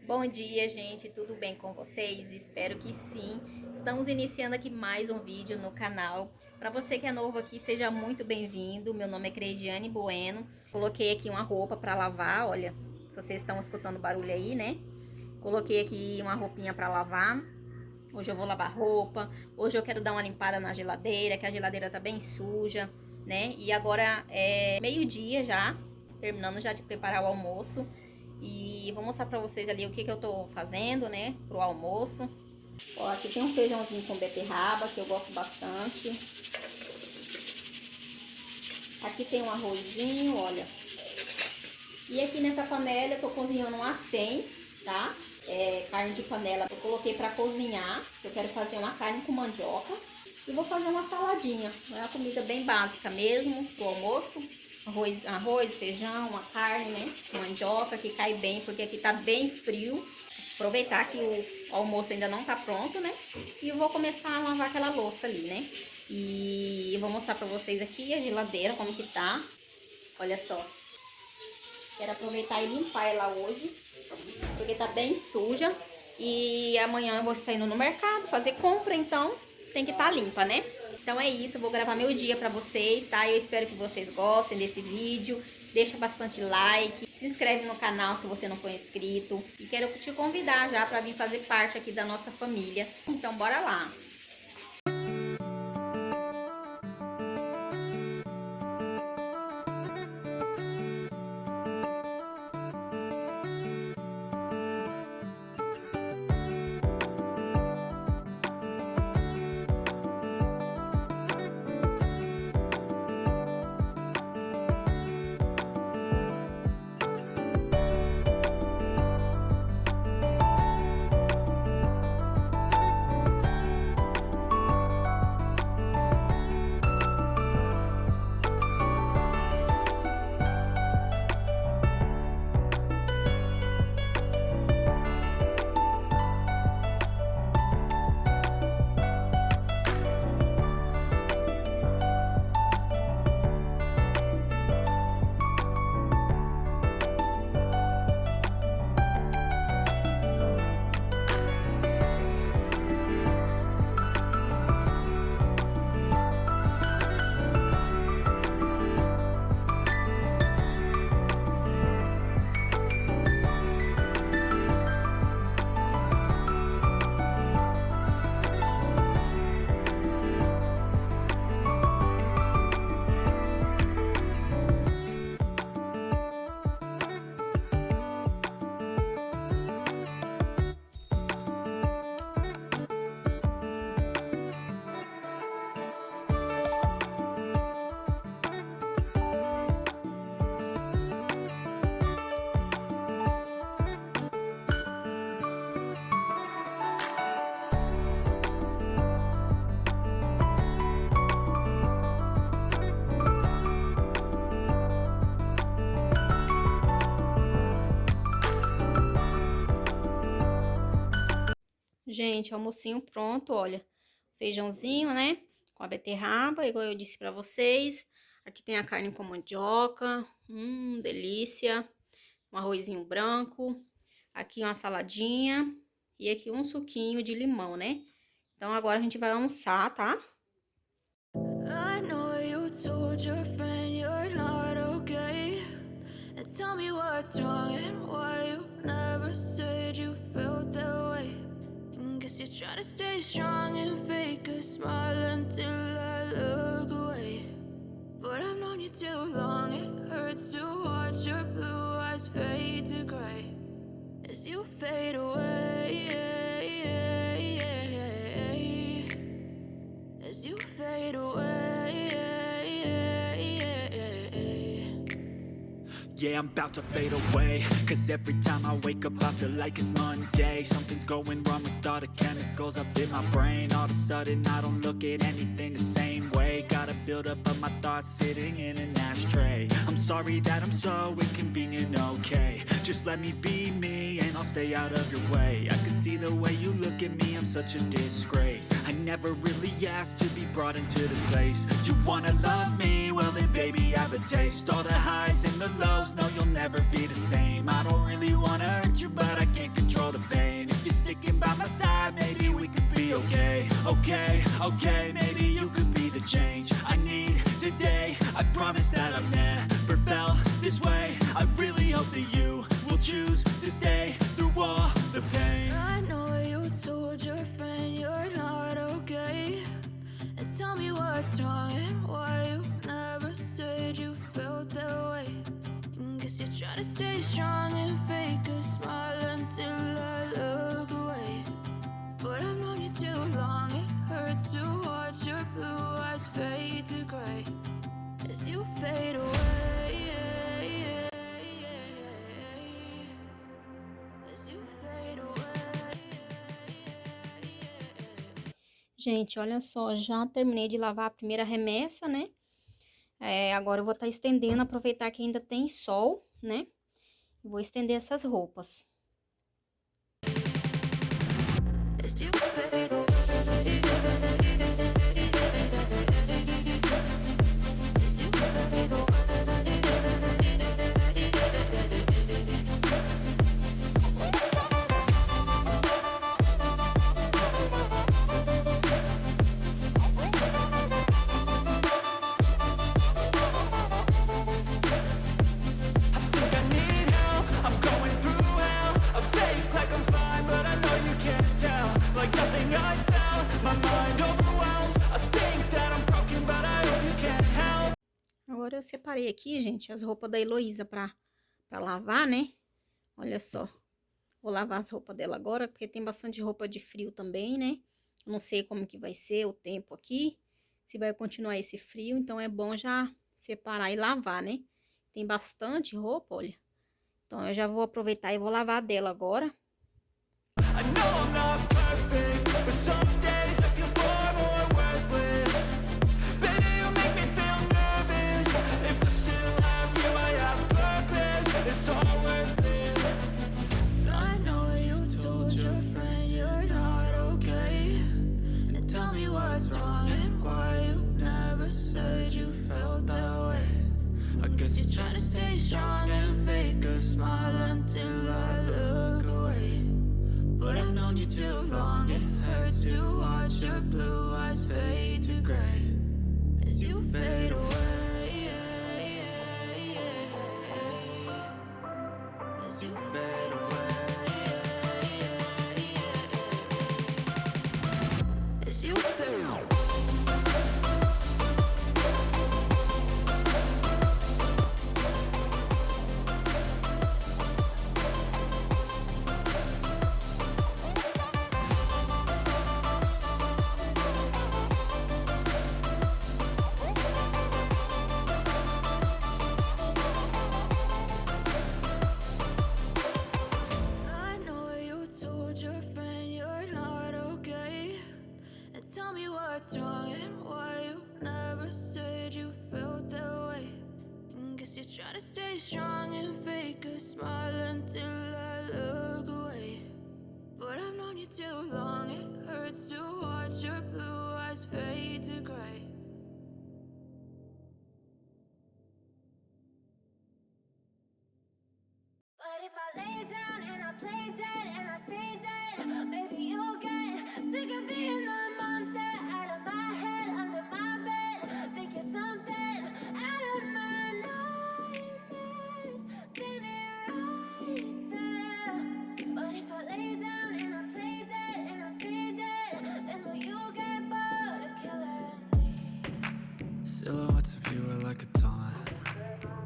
Bom dia, gente, tudo bem com vocês? Espero que sim. Estamos iniciando aqui mais um vídeo no canal. Para você que é novo aqui, seja muito bem-vindo. Meu nome é Creidiane Bueno. Coloquei aqui uma roupa para lavar, olha, vocês estão escutando barulho aí, né? Coloquei aqui uma roupinha para lavar. Hoje eu vou lavar roupa. Hoje eu quero dar uma limpada na geladeira, que a geladeira tá bem suja, né? E agora é meio-dia já, terminando já de preparar o almoço. E vou mostrar pra vocês ali o que eu tô fazendo, né, pro almoço. Ó, aqui tem um feijãozinho com beterraba, que eu gosto bastante. Aqui tem um arrozinho, olha. E aqui nessa panela eu tô cozinhando um acém, tá? Carne de panela eu coloquei pra cozinhar. Eu quero fazer uma carne com mandioca. E vou fazer uma saladinha. É uma comida bem básica mesmo, pro almoço. Arroz, feijão, uma carne, né? Mandioca, que cai bem, porque aqui tá bem frio. Aproveitar que o almoço ainda não tá pronto, né? E eu vou começar a lavar aquela louça ali, né? E eu vou mostrar pra vocês aqui a geladeira, como que tá. Olha só. Quero aproveitar e limpar ela hoje, porque tá bem suja. E amanhã eu vou estar indo no mercado fazer compra, então tem que estar limpa, né? Então é isso, eu vou gravar meu dia pra vocês, tá? Eu espero que vocês gostem desse vídeo. Deixa bastante like, se inscreve no canal se você não for inscrito. E quero te convidar já pra vir fazer parte aqui da nossa família. Então bora lá! Gente, almocinho pronto, olha. Feijãozinho, né? Com a beterraba, igual eu disse pra vocês. Aqui tem a carne com mandioca. Delícia. Um arrozinho branco. Aqui uma saladinha. E aqui um suquinho de limão, né? Então agora a gente vai almoçar, tá? I know you told your friend you're not okay. And tell me what's wrong and why you never said you felt that way. Guess you're trying to stay strong and fake a smile until I look away. But I've known you too long, it hurts to watch your blue eyes fade to gray as you fade away, as you fade away. Yeah, I'm about to fade away, cause every time I wake up I feel like it's Monday. Something's going wrong with all the chemicals up in my brain. All of a sudden I don't look at anything the same way. Got a buildup of my thoughts sitting in an ashtray. I'm sorry that I'm so inconvenient, okay. Just let me be me and I'll stay out of your way. I can see the way you look at me, I'm such a disgrace. I never really asked to be brought into this place. You wanna love me? Well then baby I have a taste. All the highs and the lows, no you'll never be the same. I don't really wanna hurt you but I can't control okay, okay, maybe you could be the change I need today. I promise that I've never felt this way. I really hope that you will choose to stay through all the pain. I know you told your friend you're not okay, and tell me what's wrong and why you never said you felt that way. Guess you're trying to stay strong and fake a smile until I look away. But I've known you too long, it hurts to watch your blue eyes fade to gray as you fade away. As you fade away. Gente, olha só, já terminei de lavar a primeira remessa, né? Agora eu vou estar estendendo, aproveitar que ainda tem sol, né? Vou estender essas roupas. As you fade away. As you fade away. Agora eu separei aqui, gente, as roupas da Heloísa pra lavar, né? Olha só. Vou lavar as roupas dela agora, porque tem bastante roupa de frio também, né? Eu não sei como que vai ser o tempo aqui, se vai continuar esse frio, então é bom já separar e lavar, né? Tem bastante roupa, olha. Então eu já vou aproveitar e vou lavar dela agora. I know I'm not perfect, but some days I feel far more worthless. Baby, you make me feel nervous. If I still have you, I have purpose. It's all worth it. I know you told your friend you're not okay, and tell me what's wrong and why you never said you felt that way. I guess you're trying to stay strong and fake a smile until I look away. But I've known you too long, it hurts to watch your blue eyes fade to gray as you fade away. As you fade away. As you fade away. What's wrong and why you never said you felt that way. Guess you're trying to stay strong and fake a smile until I look away. But I've known you too long, it hurts to watch your blue eyes fade to gray. But if I lay down and I play dead and I stay dead, maybe you'll get sick of being the monster out of my head, under my bed. Think you're something out of my nightmares, standing right there. But if I lay down and I play dead and I stay dead, then will you get bored of killing me? Silhouettes of you are like a taunt.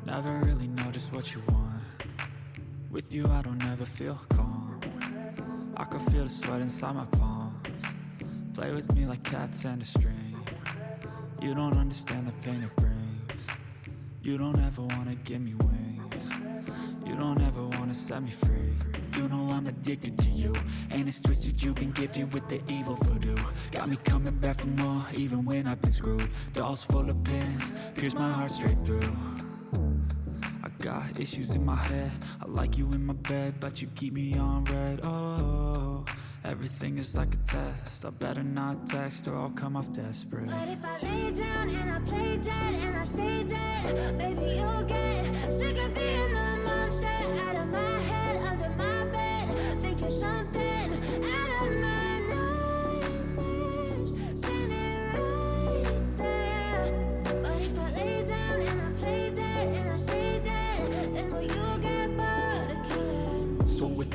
Never really know just what you want. With you I don't ever feel calm. I can feel the sweat inside my palms. Play with me like cats and a string. You don't understand the pain it brings. You don't ever wanna give me wings. You don't ever wanna set me free. You know I'm addicted to you, and it's twisted, you've been gifted with the evil voodoo. Got me coming back for more, even when I've been screwed. Dolls full of pins, pierce my heart straight through. I got issues in my head, I like you in my bed, but you keep me on red. Oh, everything is like a test, I better not text or I'll come off desperate. But if I lay down and I play dead and I stay dead, baby you'll get sick of being the monster out of my head, under my bed. Think you're something out of my nightmares,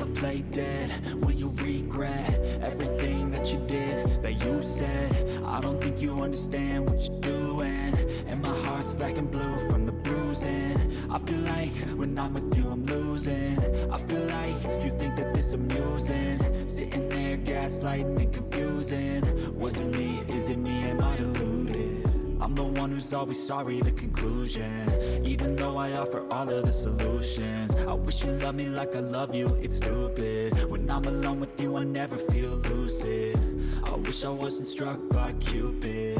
ever play dead? Will you regret everything that you did, that you said? I don't think you understand what you're doing, and my heart's black and blue from the bruising. I feel like when I'm with you I'm losing. I feel like you think that this amusing, sitting there gaslighting and confusing. Was it me? Is it me? Am I deluded? I'm the one who's always sorry, the conclusion. Even though I offer all of the solutions, I wish you loved me like I love you, it's stupid. When I'm alone with you I never feel lucid. I wish I wasn't struck by Cupid.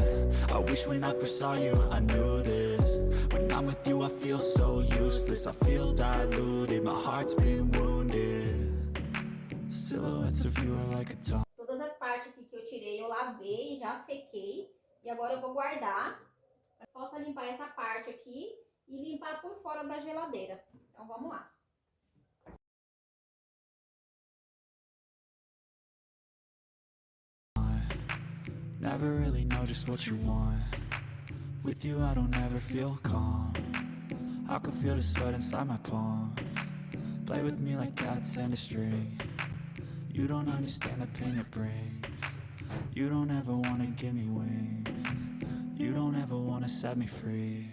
I wish when I first saw you I knew this. When I'm with you I feel so useless, I feel diluted, my heart's been wounded. Silhouettes of you are like a dawn. Todas as partes aqui que eu tirei eu lavei, já sequei. E agora eu vou guardar. Falta limpar essa parte aqui e limpar por fora da geladeira. Então vamos lá. Never really know just what you want. With you I don't ever feel calm. I can feel the sweat inside my palm. Play with me like cats and a string. You don't understand the pain it brings. You don't ever wanna give me wings. You don't ever wanna set me free.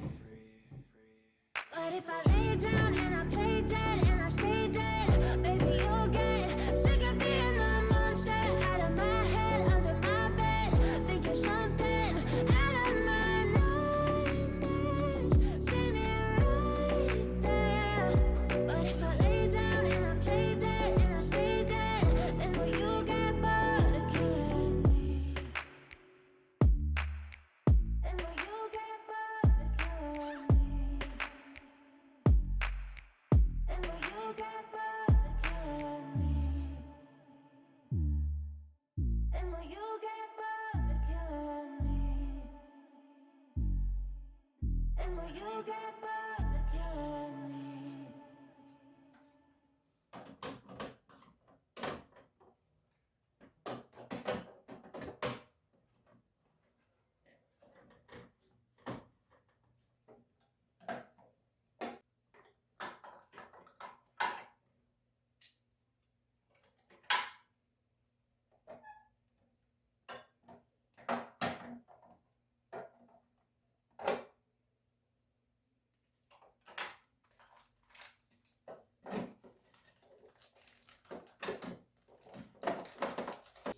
But if I lay down and I play dead and I stay dead, baby, you'll get sick of being the monster out of my head, under my bed, thinking something out of my nightmares. See me right there. But if I lay down and I play dead and I stay dead, then will you get bored of killing me? Then will you get bored of killing me? And will you get bored of killing me? And will you get bored of killing me? And will you get bored of killing me?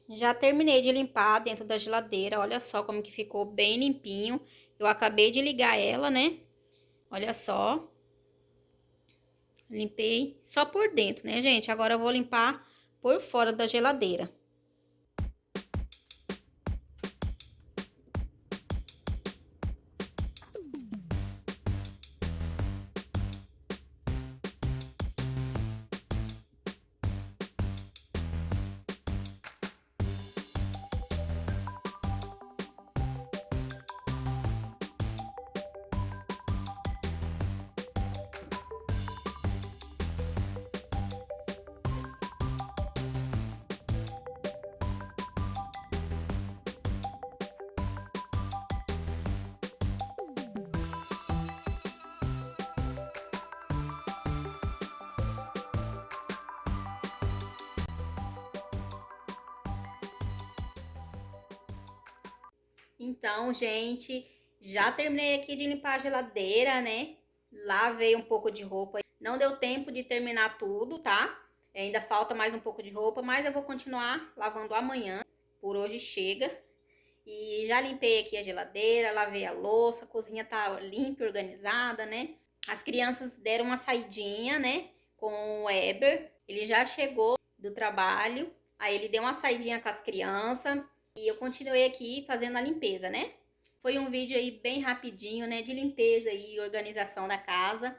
Já terminei de limpar dentro da geladeira, olha só como que ficou bem limpinho. Eu acabei de ligar ela, né? Olha só. Limpei só por dentro, né, gente? Agora eu vou limpar por fora da geladeira. Então, gente, já terminei aqui de limpar a geladeira, né? Lavei um pouco de roupa. Não deu tempo de terminar tudo, tá? Ainda falta mais um pouco de roupa, mas eu vou continuar lavando amanhã. Por hoje chega. E já limpei aqui a geladeira, lavei a louça, a cozinha tá limpa e organizada, né? As crianças deram uma saidinha, né? Com o Eber. Ele já chegou do trabalho, aí ele deu uma saidinha com as crianças. E eu continuei aqui fazendo a limpeza, né? Foi um vídeo aí bem rapidinho, né? De limpeza e organização da casa.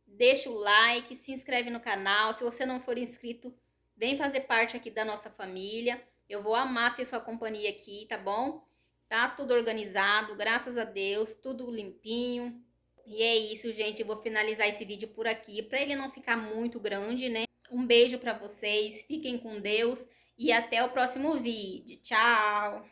Deixa o like, se inscreve no canal. Se você não for inscrito, vem fazer parte aqui da nossa família. Eu vou amar ter sua companhia aqui, tá bom? Tá tudo organizado, graças a Deus, tudo limpinho. E é isso, gente. Eu vou finalizar esse vídeo por aqui, pra ele não ficar muito grande, né? Um beijo pra vocês, fiquem com Deus. E até o próximo vídeo. Tchau!